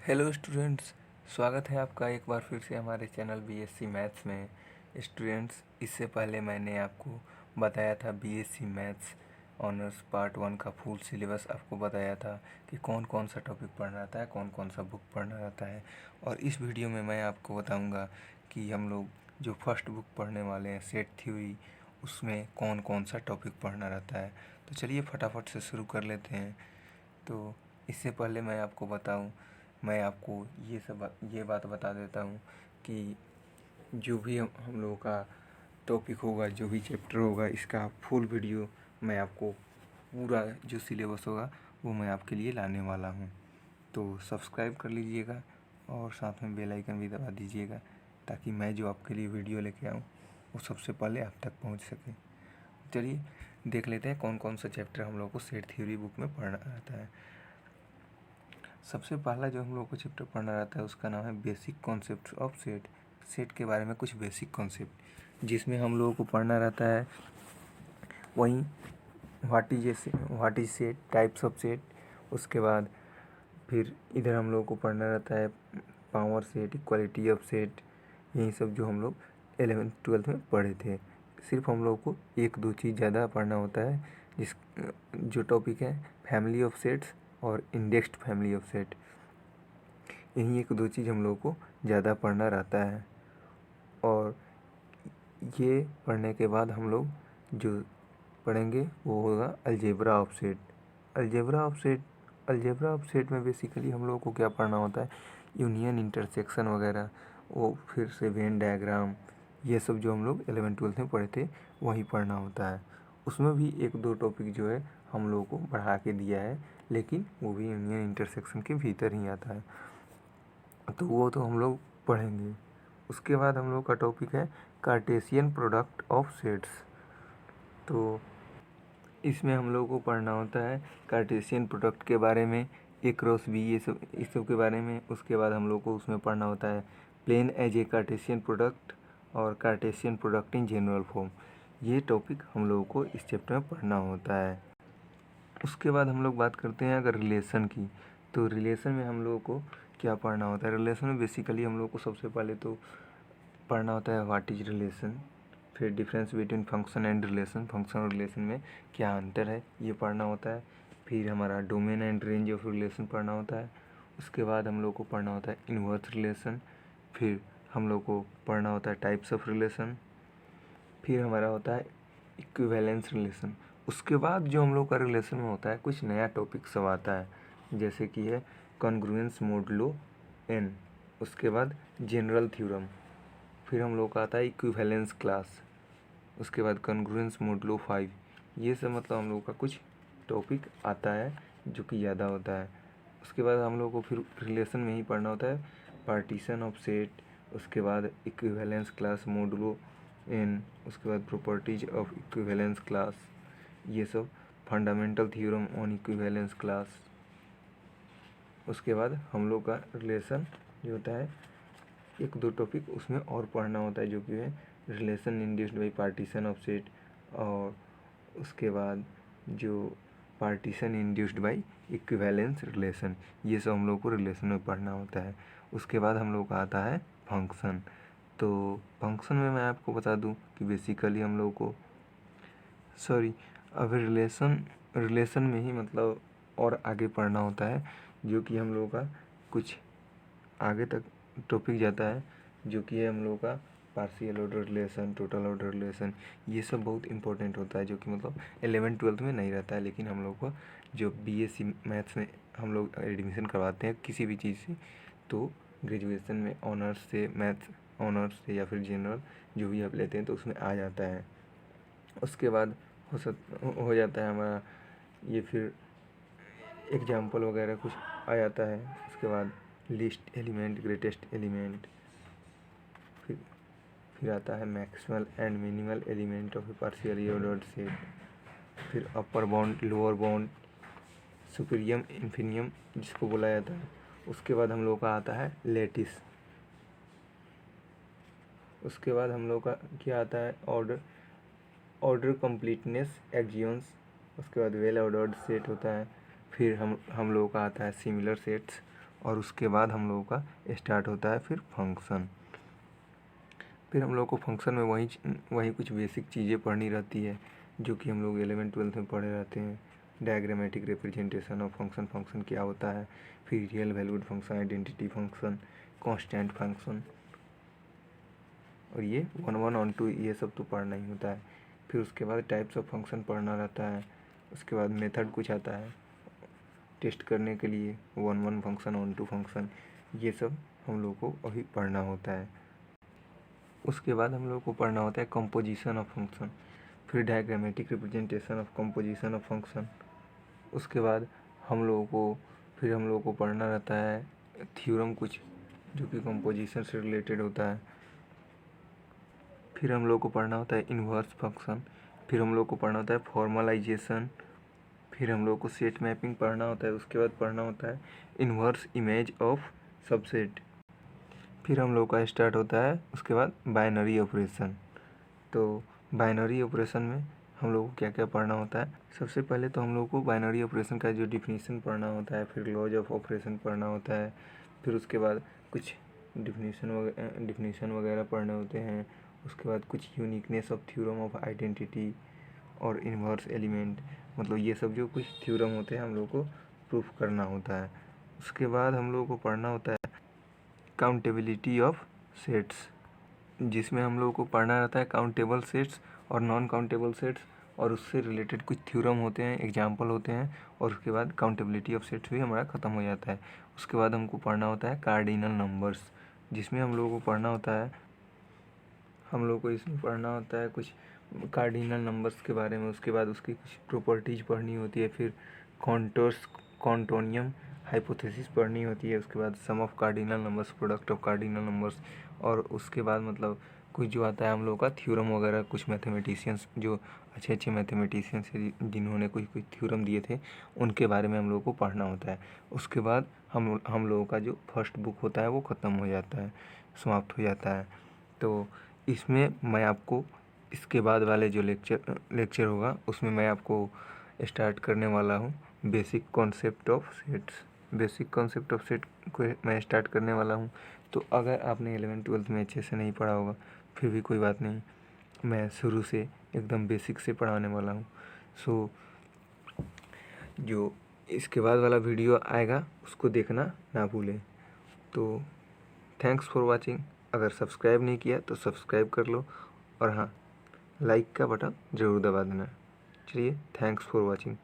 Hello students, स्वागत है आपका एक बार फिर से हमारे चैनल बीएससी मैथ्स में। स्टूडेंट्स, इससे पहले मैंने आपको बताया था बीएससी मैथ्स ऑनर्स पार्ट 1 का फुल सिलेबस आपको बताया था कि कौन कौन सा टॉपिक पढ़ना रहता है, कौन कौन सा बुक पढ़ना रहता है। और इस वीडियो में मैं आपको बताऊंगा कि हम लोग जो फर्स्ट बुक पढ़ने वाले हैं सेट थ्योरी, उसमें कौन कौन सा टॉपिक पढ़ना रहता है। तो चलिए फटाफट से शुरू कर लेते हैं। तो इससे पहले मैं आपको ये बात बता देता हूँ कि जो भी हम लोगों का टॉपिक होगा, जो भी चैप्टर होगा, इसका फुल वीडियो मैं आपको पूरा जो सिलेबस होगा वो मैं आपके लिए लाने वाला हूँ। तो सब्सक्राइब कर लीजिएगा और साथ में बेल आइकन भी दबा दीजिएगा ताकि मैं जो आपके लिए वीडियो लेके आऊँ वो सबसे पहले आप तक पहुँच सके। चलिए देख लेते हैं कौन कौन सा चैप्टर हम लोग को सेट थ्योरी बुक में पढ़ना रहता है। सबसे पहला जो हम लोग को चैप्टर पढ़ना रहता है उसका नाम है basic concept of set. Set के बारे में कुछ बेसिक कॉन्सेप्ट जिसमें हम लोगों को पढ़ना रहता है। वहीं what is set, types of set. उसके बाद फिर इधर हम लोगों को पढ़ना रहता है power set, equality of set. यही सब जो हम लोग 11th-12th में पढ़े थे। सिर्फ हम लोग को एक दो चीज़ ज़्यादा पढ़ना होता है, जिस जो टॉपिक है फैमिली ऑफ सेट्स और इंडेक्स्ड फैमिली ऑफ सेट। यही एक दो चीज़ हम लोग को ज़्यादा पढ़ना रहता है। और ये पढ़ने के बाद हम लोग जो पढ़ेंगे वो होगा algebra of set. Algebra of set में बेसिकली हम लोग को क्या पढ़ना होता है, यूनियन, इंटरसेक्शन वगैरह, वो फिर से वेन डायग्राम, ये सब जो हम लोग 11th-12th में पढ़े थे वही पढ़ना होता है। उसमें भी एक दो टॉपिक जो है हम लोगों को बढ़ा के दिया है, लेकिन वो भी यूनियन इंटरसेक्शन के भीतर ही आता है, तो वो तो हम लोग पढ़ेंगे। उसके बाद हम लोग का टॉपिक है कार्टेशियन प्रोडक्ट ऑफ सेट्स। तो इसमें हम लोग को पढ़ना होता है कार्टेशियन प्रोडक्ट के बारे में, ए क्रॉस बी, ये सब इस सब के बारे में। उसके बाद हम लोग को उसमें पढ़ना होता है plane as a Cartesian product और Cartesian product in general form. ये टॉपिक हम लोगों को इस चैप्टर में पढ़ना होता है। उसके बाद हम लोग बात करते हैं अगर रिलेशन की, तो रिलेशन में हम लोगों को क्या पढ़ना होता है। रिलेशन में बेसिकली हम लोग को सबसे पहले तो पढ़ना होता है व्हाट इज रिलेशन, फिर difference between function and relation, function और रिलेशन में क्या अंतर है ये पढ़ना होता है। फिर हमारा domain and range of relation पढ़ना होता है। उसके बाद हम लोग को पढ़ना होता है इनवर्स रिलेशन। फिर हम लोग को पढ़ना होता है टाइप्स ऑफ रिलेशन। फिर हमारा होता है इक्विवेलेंस रिलेशन। उसके बाद जो हम लोग का रिलेशन में होता है कुछ नया टॉपिक सब आता है, जैसे कि है कॉन्ग्रुएंस मोडुलो एन। उसके बाद जनरल थ्योरम। फिर हम लोग का आता है इक्विवेलेंस क्लास। उसके बाद कॉन्ग्रुएंस मोडुलो 5। ये सब मतलब हम लोग का कुछ टॉपिक आता है जो कि ज़्यादा होता है। उसके बाद हम लोग को फिर रिलेशन में ही पढ़ना होता है पार्टीशन ऑफ सेट। उसके बाद इक्विवेलेंस क्लास मोडुलो एन। उसके बाद प्रॉपर्टीज ऑफ इक्विवेलेंस क्लास, ये सब fundamental theorem on equivalence class. उसके बाद हम लोग का रिलेशन जो होता है एक दो टॉपिक उसमें और पढ़ना होता है, जो कि है relation induced by partition of set, और उसके बाद जो partition induced by equivalence relation, ये सब हम लोग को रिलेशन में पढ़ना होता है। उसके बाद हम लोग का आता है फंक्शन। तो फंक्शन में मैं आपको बता दूं कि बेसिकली हम लोग को अब रिलेशन में ही मतलब और आगे पढ़ना होता है, जो कि हम लोग का कुछ आगे तक टॉपिक जाता है, जो कि है हम लोग का partial order relation, total order relation. ये सब बहुत इंपॉर्टेंट होता है, जो कि मतलब 11th-12th में नहीं रहता है, लेकिन हम लोग को जो बीएससी मैथ्स में हम लोग एडमिशन करवाते हैं किसी भी चीज़ से, तो ग्रेजुएशन में ऑनर्स से, मैथ्स ऑनर्स से या फिर जनरल जो भी आप लेते हैं तो उसमें आ जाता है। उसके बाद हो जाता है हमारा ये, फिर एग्जाम्पल वगैरह कुछ आ जाता है। उसके बाद लिस्ट एलिमेंट, ग्रेटेस्ट एलिमेंट, फिर आता है maximal and minimal element of A partially ordered set. फिर अपर बाउंड, लोअर बाउंड, सुपीरियम, इन्फिनियम जिसको बोला जाता है। उसके बाद हम लोग का आता है लेटिस। उसके बाद हम लोग का क्या आता है ऑर्डर कंप्लीटनेस, एक्जियंस। उसके बाद वेल ऑर्डर्ड सेट होता है। फिर हम लोगों का आता है सिमिलर सेट्स। और उसके बाद हम लोगों का स्टार्ट होता है फिर फंक्शन। फिर हम लोग को फंक्शन में वही कुछ बेसिक चीज़ें पढ़नी रहती है जो कि हम लोग 11th-12th में पढ़े रहते हैं। Diagrammatic representation of function, function क्या होता है, फिर real valued function, identity function, constant function, और ये 1 1 2 ये सब तो पढ़ना ही होता है। फिर उसके बाद टाइप्स ऑफ फंक्शन पढ़ना रहता है। उसके बाद मेथड कुछ आता है टेस्ट करने के लिए, 1 1 फंक्शन, 1 2 फंक्शन, ये सब हम लोग को अभी पढ़ना होता है। उसके बाद हम लोग को पढ़ना होता है कंपोजिशन ऑफ फंक्शन, फिर diagrammatic representation of composition of function. उसके बाद हम लोगों को पढ़ना रहता है थ्योरम कुछ जो कि कंपोजिशन से रिलेटेड होता है। फिर हम लोग को पढ़ना होता है इन्वर्स फंक्शन, फिर हम लोग को पढ़ना होता है फॉर्मलाइजेशन, फिर हम लोग को सेट मैपिंग पढ़ना होता है। उसके बाद पढ़ना होता है इन्वर्स इमेज ऑफ सबसेट। फिर हम लोग का स्टार्ट होता है उसके बाद बाइनरी ऑपरेशन। तो बाइनरी ऑपरेशन में हम लोग को क्या क्या पढ़ना होता है, सबसे पहले तो हम लोग को बाइनरी ऑपरेशन का जो डिफिनीसन पढ़ना होता है, फिर लॉज ऑफ ऑपरेशन पढ़ना होता है, फिर उसके बाद कुछ डिफिनीसन वगैरह पढ़ने होते हैं। उसके बाद कुछ uniqueness of theorem of identity और इन्वर्स एलिमेंट, मतलब ये सब जो कुछ थ्योरम होते हैं हम लोग को प्रूफ करना होता है। उसके बाद हम लोग को पढ़ना होता है काउंटेबिलिटी ऑफ सेट्स, जिसमें हम लोग को पढ़ना रहता है काउंटेबल सेट्स और नॉन काउंटेबल सेट्स, और उससे रिलेटेड कुछ थ्योरम होते हैं, एग्जाम्पल होते हैं, और उसके बाद काउंटेबिलिटी ऑफ सेट्स भी हमारा ख़त्म हो जाता है। उसके बाद हमको पढ़ना होता है कार्डिनल नंबर्स, जिसमें हम लोगों को पढ़ना होता है इसमें पढ़ना होता है कुछ कार्डिनल नंबर्स के बारे में। उसके बाद उसकी कुछ प्रॉपर्टीज पढ़नी होती है, फिर कॉन्टोनियम हाइपोथेसिस पढ़नी होती है। उसके बाद sum of cardinal numbers, product of cardinal numbers, और उसके बाद मतलब कुछ जो आता है हम लोग का थ्योरम वगैरह, कुछ मैथमेटिशियंस जो अच्छे मैथमेटिशियंस हैं जिन्होंने कुछ थ्योरम दिए थे उनके बारे में हम लोग को पढ़ना होता है। उसके बाद हम लोगों का जो फर्स्ट बुक होता है वो ख़त्म हो जाता है, समाप्त हो जाता है। तो इसमें मैं आपको इसके बाद वाले जो लेक्चर होगा उसमें मैं आपको स्टार्ट करने वाला हूँ basic concept of sets. Basic concept of set को मैं स्टार्ट करने वाला हूँ। तो अगर आपने 11th-12th में अच्छे से नहीं पढ़ा होगा फिर भी कोई बात नहीं, मैं शुरू से एकदम बेसिक से पढ़ाने वाला हूँ। सो जो इसके बाद वाला वीडियो आएगा उसको देखना ना भूलें। तो थैंक्स फॉर वाचिंग। अगर सब्सक्राइब नहीं किया तो सब्सक्राइब कर लो, और हाँ, लाइक का बटन ज़रूर दबा देना। चलिए, थैंक्स फॉर वाचिंग।